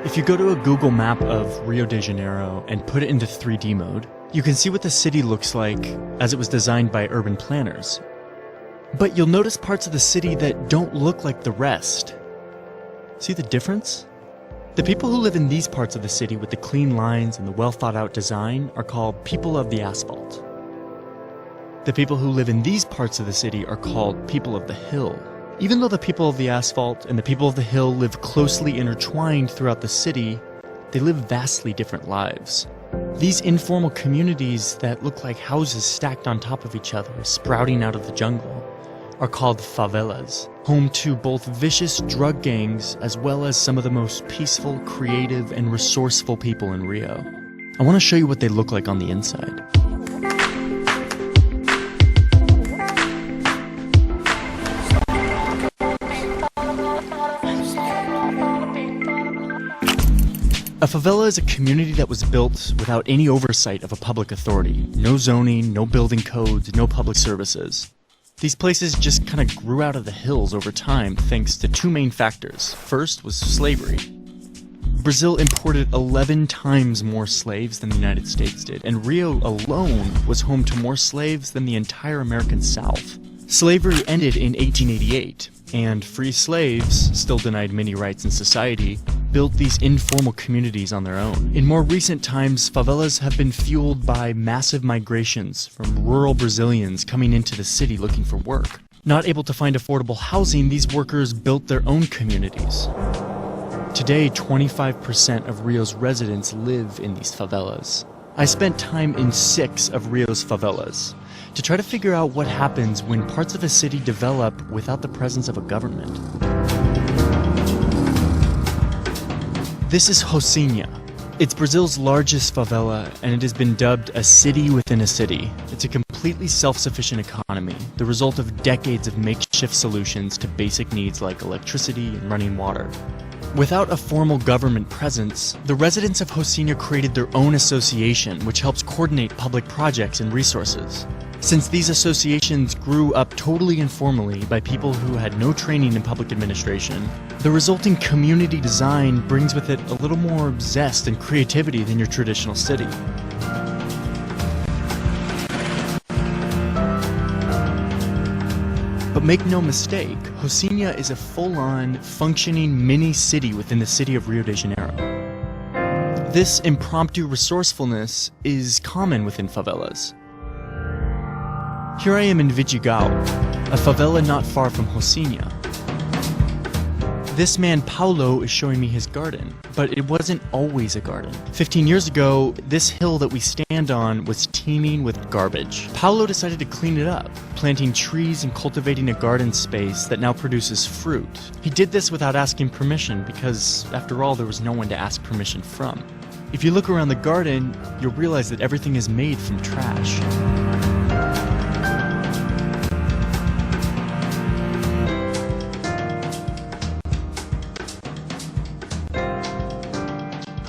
If you go to a Google map of Rio de Janeiro and put it into 3D mode, you can see what the city looks like as it was designed by urban planners. But you'll notice parts of the city that don't look like the rest. See the difference? The people who live in these parts of the city with the clean lines and the well-thought-out design are called people of the asphalt. The people who live in these parts of the city are called people of the hill. Even though the people of the asphalt and the people of the hill live closely intertwined throughout the city, they live vastly different lives. These informal communities that look like houses stacked on top of each other, sprouting out of the jungle, are called favelas, home to both vicious drug gangs as well as some of the most peaceful, creative, and resourceful people in Rio. I want to show you what they look like on the inside. A favela is a community that was built without any oversight of a public authority. No zoning, no building codes, no public services. These places just kind of grew out of the hills over time thanks to two main factors. First was slavery. Brazil imported 11 times more slaves than the United States did, and Rio alone was home to more slaves than the entire American South. Slavery ended in 1888, and free slaves, still denied many rights in society, built these informal communities on their own. In more recent times, favelas have been fueled by massive migrations from rural Brazilians coming into the city looking for work. Not able to find affordable housing, these workers built their own communities. Today, 25% of Rio's residents live in these favelas. I spent time in 6 of Rio's favelas to try to figure out what happens when parts of a city develop without the presence of a government. This is Rocinha. It's Brazil's largest favela, and it has been dubbed a city within a city. It's a completely self-sufficient economy, the result of decades of makeshift solutions to basic needs like electricity and running water. Without a formal government presence, the residents of Rocinha created their own association, which helps coordinate public projects and resources. Since these associations grew up totally informally by people who had no training in public administration, the resulting community design brings with it a little more zest and creativity than your traditional city. But make no mistake, Rocinha is a full-on, functioning mini-city within the city of Rio de Janeiro. This impromptu resourcefulness is common within favelas. Here I am in Vidigal, a favela not far from Rocinha. This man Paulo is showing me his garden, but it wasn't always a garden. 15 years ago, this hill that we stand on was teeming with garbage. Paulo decided to clean it up, planting trees and cultivating a garden space that now produces fruit. He did this without asking permission because, after all, there was no one to ask permission from. If you look around the garden, you'll realize that everything is made from trash.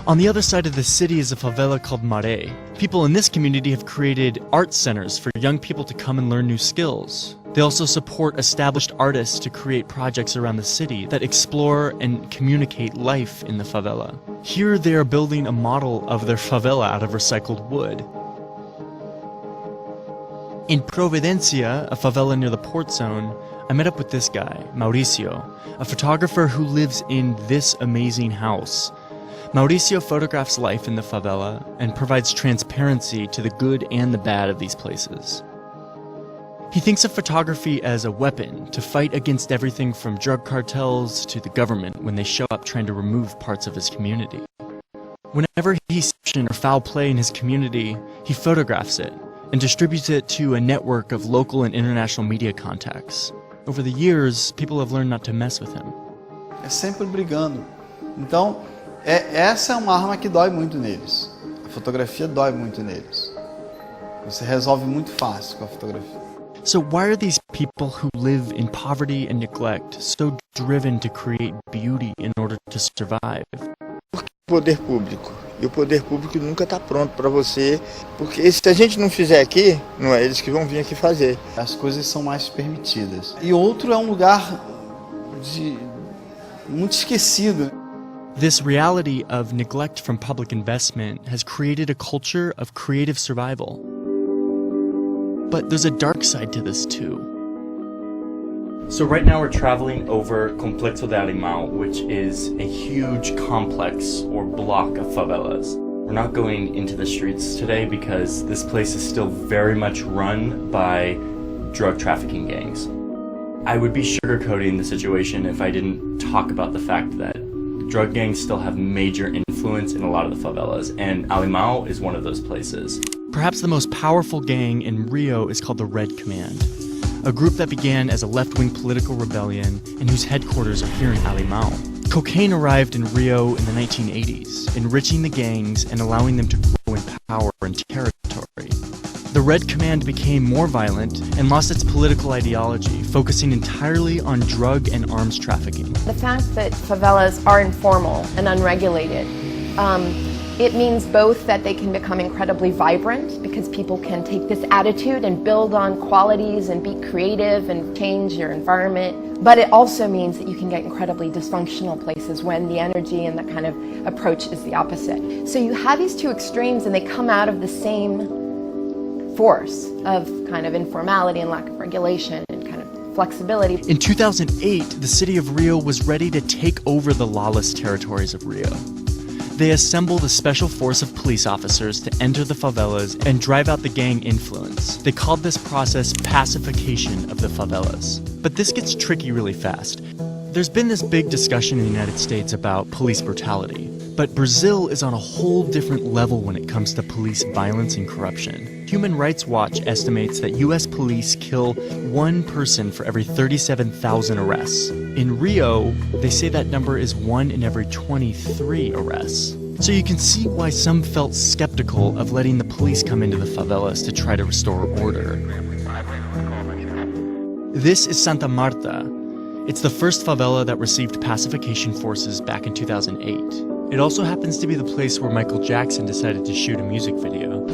On the other side of the city is a favela called Maré. People in this community have created art centers for young people to come and learn new skills. They also support established artists to create projects around the city that explore and communicate life in the favela. Here they are building a model of their favela out of recycled wood. In Providencia, a favela near the port zone, I met up with this guy, Mauricio, a photographer who lives in this amazing house. Mauricio photographs life in the favela and provides transparency to the good and the bad of these places. He thinks of photography as a weapon to fight against everything from drug cartels to the government when they show up trying to remove parts of his community. Whenever he sees corruption or foul play in his community, he photographs it and distributes it to a network of local and international media contacts. Over the years, people have learned not to mess with him. É sempre brigando. Então, essa é uma arma que dói muito neles. A fotografia dói muito neles. Você resolve muito fácil com a fotografia. So why are these people who live in poverty and neglect so driven to create beauty in order to survive? Porque o poder público. E o poder público nunca está pronto para você, porque se a gente não fizer aqui, não é eles que vão vir aqui fazer. As coisas são mais permitidas. E outro é um lugar muito esquecido. This reality of neglect from public investment has created a culture of creative survival. But there's a dark side to this too. So right now we're traveling over Complexo de Alemão, which is a huge complex or block of favelas. We're not going into the streets today because this place is still very much run by drug trafficking gangs. I would be sugarcoating the situation if I didn't talk about the fact that drug gangs still have major influence in a lot of the favelas, and Alemão is one of those places. Perhaps the most powerful gang in Rio is called the Red Command, a group that began as a left-wing political rebellion and whose headquarters are here in Alemão. Cocaine arrived in Rio in the 1980s, enriching the gangs and allowing them to grow in power and territory. The Red Command became more violent and lost its political ideology, focusing entirely on drug and arms trafficking. The fact that favelas are informal and unregulated, it means both that they can become incredibly vibrant because people can take this attitude and build on qualities and be creative and change your environment. But it also means that you can get incredibly dysfunctional places when the energy and the kind of approach is the opposite. So you have these two extremes and they come out of the same force of kind of informality and lack of regulation and kind of flexibility. In 2008, the city of Rio was ready to take over the lawless territories of Rio. They assembled a special force of police officers to enter the favelas and drive out the gang influence. They called this process pacification of the favelas. But this gets tricky really fast. There's been this big discussion in the United States about police brutality, but Brazil is on a whole different level when it comes to police violence and corruption. Human Rights Watch estimates that US police kill 1 person for every 37,000 arrests. In Rio, they say that number is 1 in every 23 arrests. So you can see why some felt skeptical of letting the police come into the favelas to try to restore order. This is Santa Marta. It's the first favela that received pacification forces back in 2008. It also happens to be the place where Michael Jackson decided to shoot a music video.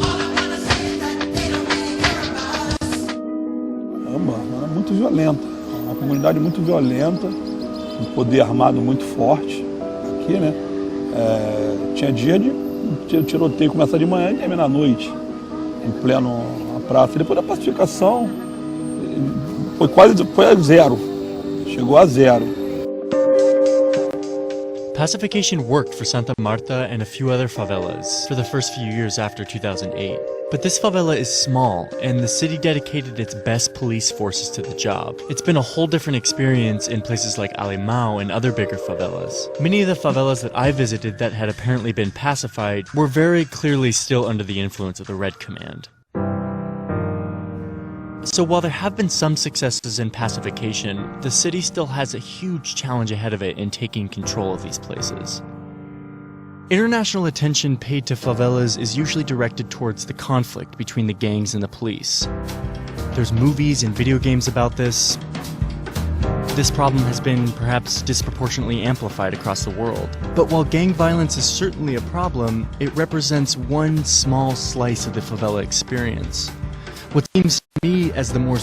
Era muito violenta, uma comunidade muito violenta, um poder armado muito forte aqui, né? Tinha dia de tiroteio começar de manhã e terminar à noite, em pleno na praça. Depois da pacificação, foi a zero, chegou a zero. Pacification worked for Santa Marta and a few other favelas for the first few years after 2008. But this favela is small, and the city dedicated its best police forces to the job. It's been a whole different experience in places like Alemão and other bigger favelas. Many of the favelas that I visited that had apparently been pacified were very clearly still under the influence of the Red Command. So while there have been some successes in pacification, the city still has a huge challenge ahead of it in taking control of these places. International attention paid to favelas is usually directed towards the conflict between the gangs and the police. There's movies and video games about this. This problem has been perhaps disproportionately amplified across the world. But while gang violence is certainly a problem, it represents one small slice of the favela experience. What seems to me as the more